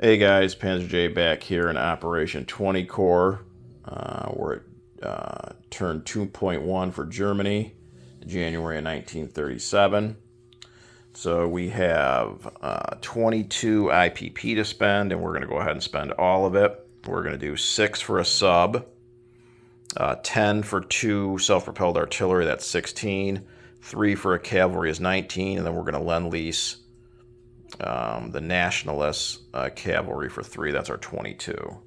Hey guys, Panzer J back here in Operation 20 Core. We're at turn 2.1 for Germany, January of 1937. So we have 22 IPP to spend, and we're going to go ahead and spend all of it. We're going to do 6 for a sub, 10 for 2 self-propelled artillery, that's 16, 3 for a cavalry is 19, and then we're going to lend-lease the Nationalists cavalry for 3, that's our 22.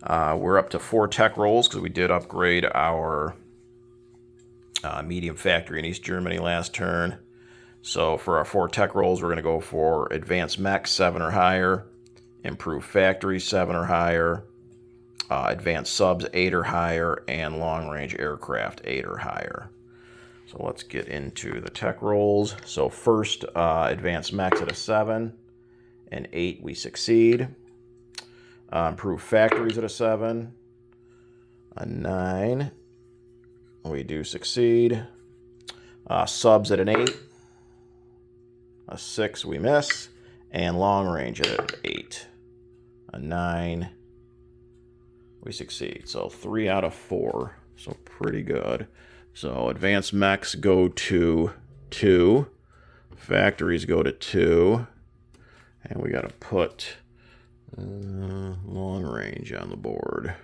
We're up to 4 tech rolls because we did upgrade our medium factory in East Germany last turn. So for our 4 tech rolls, we're going to go for advanced mech 7 or higher, improved factory 7 or higher, advanced subs 8 or higher, and long range aircraft 8 or higher. So let's get into the tech rolls. So first, advanced mechs at a 7, and 8 we succeed. Improved factories at a 7, a 9 we do succeed. Subs at an 8, a 6 we miss, and long range at an 8, a 9 we succeed. So 3 out of 4, so pretty good. So advanced mechs go to 2, factories go to 2, and we got to put long range on the board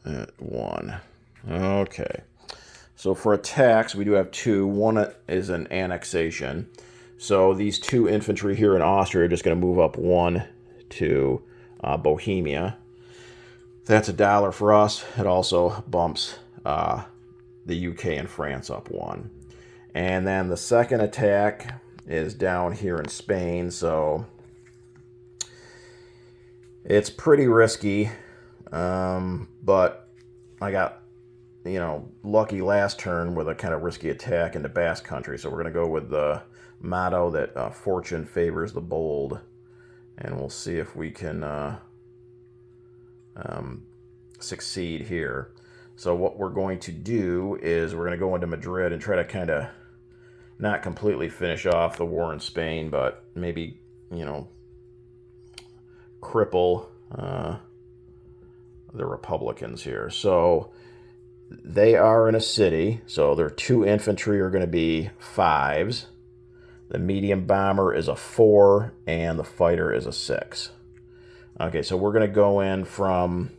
at 1. Okay. So for attacks, we do have 2. One is an annexation. So these 2 infantry here in Austria are just going to move up 1 to Bohemia. That's $1 for us. It also bumps the UK and France up 1. And then the second attack is down here in Spain, so it's pretty risky, but I got, lucky last turn with a kind of risky attack into Basque Country, so we're going to go with the motto that fortune favors the bold, and we'll see if we can succeed here. So what we're going to do is we're going to go into Madrid and try to kind of not completely finish off the war in Spain, but maybe, cripple the Republicans here. So they are in a city, so their 2 infantry are going to be 5s. The medium bomber is a 4, and the fighter is a 6. Okay, so we're going to go in from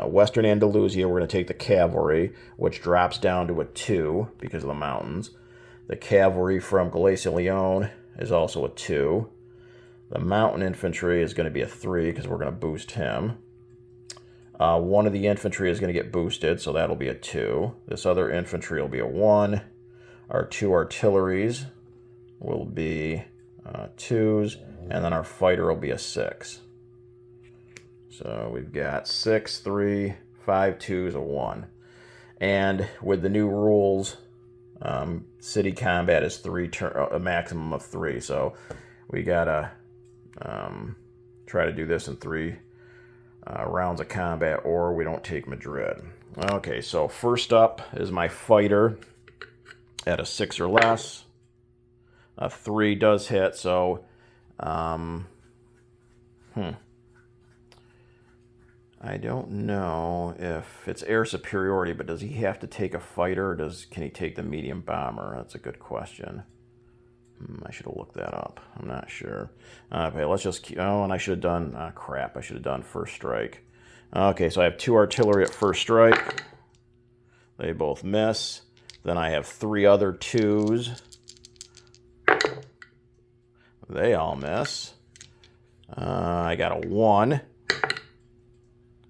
Western Andalusia. We're going to take the cavalry, which drops down to a 2 because of the mountains. The cavalry from Galicia Leon is also a 2. The mountain infantry is going to be a 3 because we're going to boost him. One of the infantry is going to get boosted, so that'll be a 2. This other infantry will be a 1. Our 2 artilleries will be 2s, and then our fighter will be a 6. So we've got 6, 3, 5 2s, a 1. And with the new rules, city combat is a maximum of 3. So we gotta try to do this in 3 rounds of combat, or we don't take Madrid. Okay, so first up is my fighter at a 6 or less. A 3 does hit, so I don't know if it's air superiority, but does he have to take a fighter, or can he take the medium bomber? That's a good question. I should have looked that up. I'm not sure. Okay, let's just keep... Oh, and I should have done... crap. I should have done first strike. Okay, so I have 2 artillery at first strike. They both miss. Then I have 3 other 2s. They all miss. I got a 1.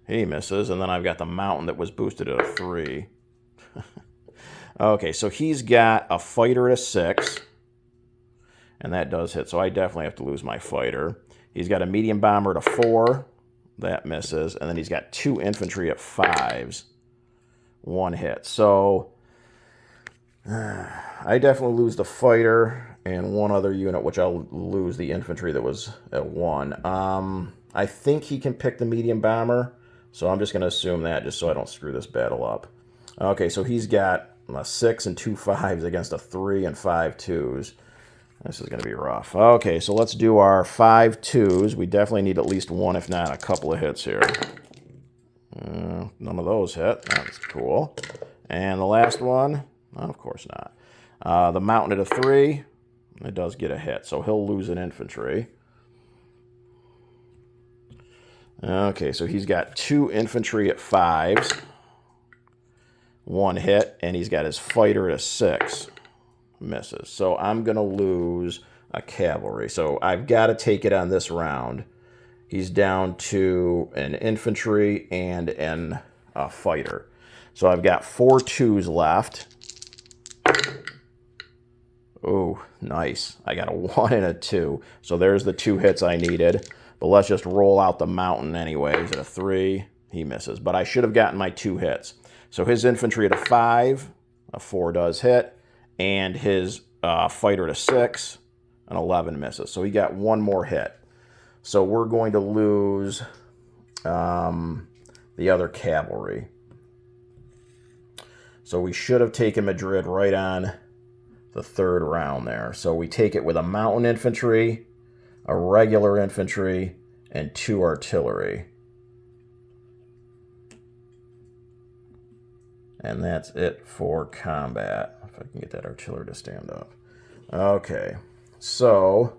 He misses. And then I've got the mountain that was boosted at a 3. Okay, so he's got a fighter at a 6. And that does hit, so I definitely have to lose my fighter. He's got a medium bomber at a 4. That misses. And then he's got 2 infantry at 5s. 1 hit. So I definitely lose the fighter and 1 other unit, which I'll lose the infantry that was at 1. I think he can pick the medium bomber, so I'm just going to assume that just so I don't screw this battle up. Okay, so he's got a 6 and 2 5s against a 3 and 5 2s. This is going to be rough. Okay, so let's do our 5 2s. We definitely need at least one, if not a couple of hits here. None of those hit. That's cool. And the last one, of course not. The mountain at a 3, it does get a hit, so he'll lose an infantry. Okay, so he's got 2 infantry at 5s, 1 hit, and he's got his fighter at a 6. Misses. So I'm going to lose a cavalry. So I've got to take it on this round. He's down to an infantry and a fighter. So I've got 4 2s left. Oh, nice. I got a 1 and a 2. So there's the 2 hits I needed. But let's just roll out the mountain anyways. At a 3, he misses. But I should have gotten my 2 hits. So his infantry at a 5, a 4 does hit. And his fighter at a 6, an 11 misses. So he got 1 more hit. So we're going to lose the other cavalry. So we should have taken Madrid right on the 3rd round there. So we take it with a mountain infantry, a regular infantry, and 2 artillery. And that's it for combat. If I can get that artillery to stand up. Okay, so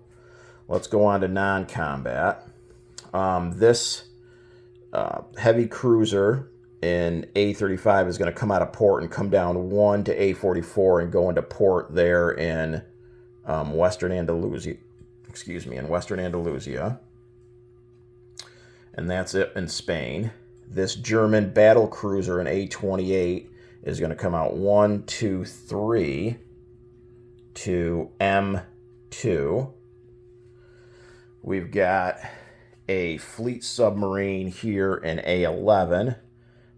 let's go on to non-combat. This heavy cruiser in A35 is going to come out of port and come down 1 to A44 and go into port there in Western Andalusia. In Western Andalusia. And that's it in Spain. This German battle cruiser in A28 is going to come out 1, 2, 3 to M2. We've got a fleet submarine here in A11.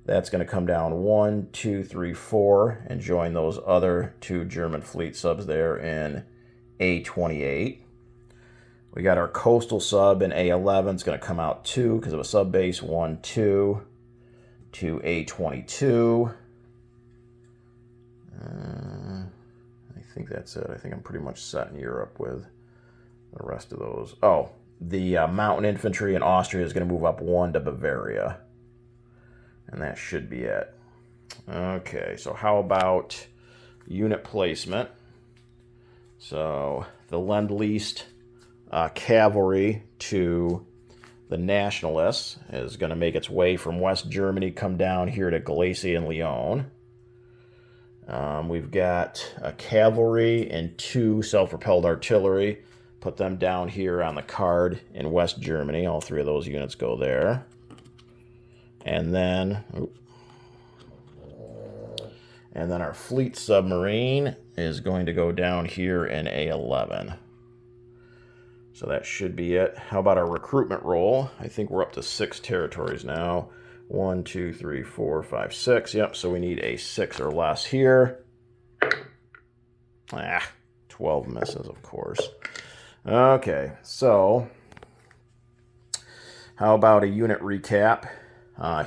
That's going to come down 1, 2, 3, 4 and join those other 2 German fleet subs there in A28. We got our coastal sub in A11. It's going to come out 2 because of a sub base. 1, 2 to A22. I think that's it. I think I'm pretty much set in Europe with the rest of those. Oh, the mountain infantry in Austria is going to move up 1 to Bavaria. And that should be it. Okay, so how about unit placement? So the Lend-Lease cavalry to the Nationalists is going to make its way from West Germany, come down here to Galicia and Leon. We've got a cavalry and 2 self-propelled artillery. Put them down here on the card in West Germany. All 3 of those units go there. And then our fleet submarine is going to go down here in A11. So that should be it. How about our recruitment roll? I think we're up to 6 territories now. 1, 2, 3, 4, 5, 6. Yep, so we need a 6 or less here. 12 misses, of course. Okay, so how about a unit recap?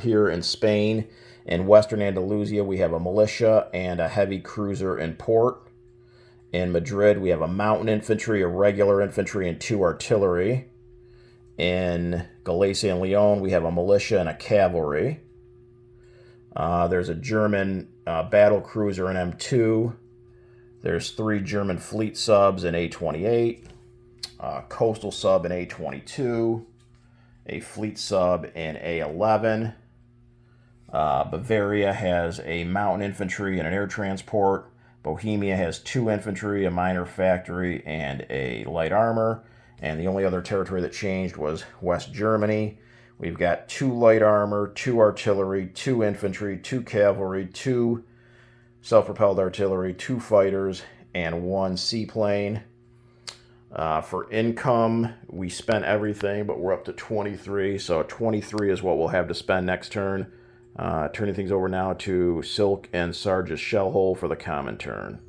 Here in Spain, in Western Andalusia, we have a militia and a heavy cruiser in port. In Madrid, we have a mountain infantry, a regular infantry, and 2 artillery. In Galicia and Leon, we have a militia and a cavalry. There's a German battle cruiser in M2. There's 3 German fleet subs in A28. Coastal sub in A22. A fleet sub in A11. Bavaria has a mountain infantry and an air transport. Bohemia has 2 infantry, a minor factory, and a light armor. And the only other territory that changed was West Germany. We've got 2 light armor, 2 artillery, 2 infantry, 2 cavalry, 2 self-propelled artillery, 2 fighters, and 1 seaplane. For income, we spent everything, but we're up to 23. So 23 is what we'll have to spend next turn. Turning things over now to Silk and Sarge's Shellhole for the common turn.